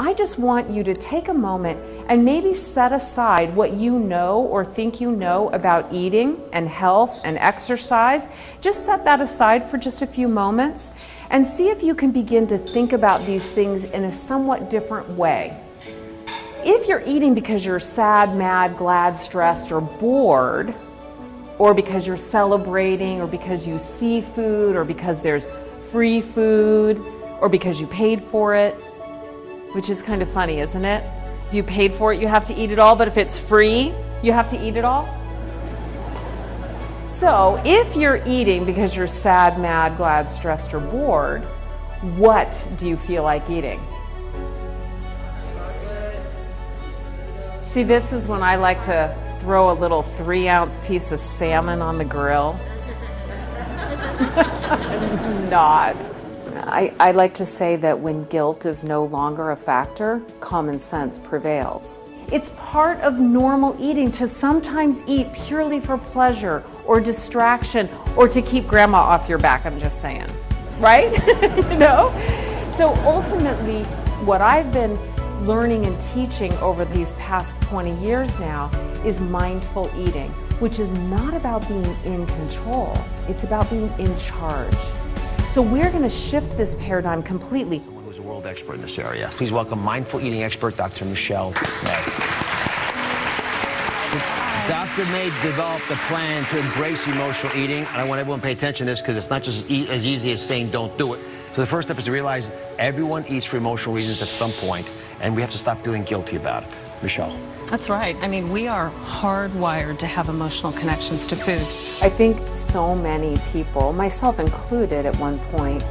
I just want you to take a moment and maybe set aside what you know or think you know about eating and health and exercise. Just set that aside for just a few moments and see if you can begin to think about these things in a somewhat different way. If you're eating because you're sad, mad, glad, stressed, or bored, or because you're celebrating, or because you see food, or because there's free food, or because you paid for it, which is kind of funny, isn't it? If you paid for it, you have to eat it all, but if it's free, you have to eat it all? So if you're eating because you're sad, mad, glad, stressed, or bored, what do you feel like eating? See, this is when I like to throw a little 3-ounce piece of salmon on the grill. Not. I like to say that when guilt is no longer a factor, common sense prevails. It's part of normal eating to sometimes eat purely for pleasure or distraction or to keep grandma off your back, I'm just saying, right? You know? So ultimately, what I've been learning and teaching over these past 20 years now is mindful eating, which is not about being in control, it's about being in charge. So we're going to shift this paradigm completely. Someone who's a world expert in this area. Please welcome mindful eating expert, Dr. Michelle May. Dr. May developed a plan to embrace emotional eating, and I want everyone to pay attention to this because it's not just as easy as saying don't do it. So the first step is to realize everyone eats for emotional reasons at some point, and we have to stop feeling guilty about it. Michelle. That's right. I mean, we are hardwired to have emotional connections to food. I think so many people, myself included at one point,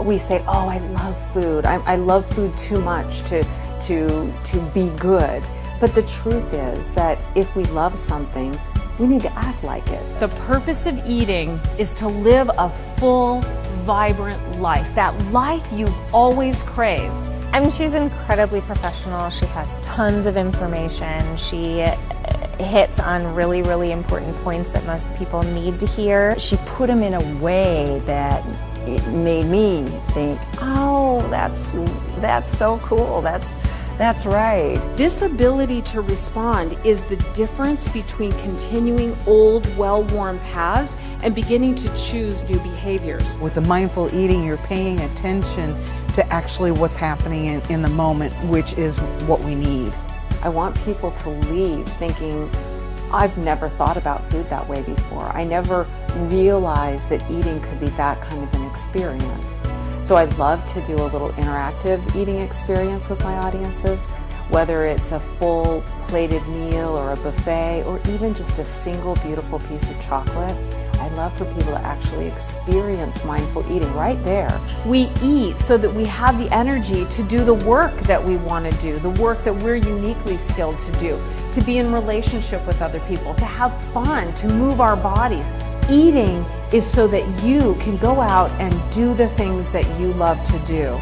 we say, oh, I love food. I love food too much to be good. But the truth is that if we love something, we need to act like it. The purpose of eating is to live a full, vibrant life, that life you've always craved. I mean, she's incredibly professional. She has tons of information. She hits on really, really important points that most people need to hear. She put them in a way that it made me think, oh, that's so cool. That's right. This ability to respond is the difference between continuing old, well-worn paths and beginning to choose new behaviors. With the mindful eating, you're paying attention to actually what's happening in the moment, which is what we need. I want people to leave thinking, I've never thought about food that way before. I never realized that eating could be that kind of an experience. So I'd love to do a little interactive eating experience with my audiences, whether it's a full plated meal or a buffet or even just a single beautiful piece of chocolate. I'd love for people to actually experience mindful eating right there. We eat so that we have the energy to do the work that we want to do, the work that we're uniquely skilled to do, to be in relationship with other people, to have fun, to move our bodies. Eating is so that you can go out and do the things that you love to do.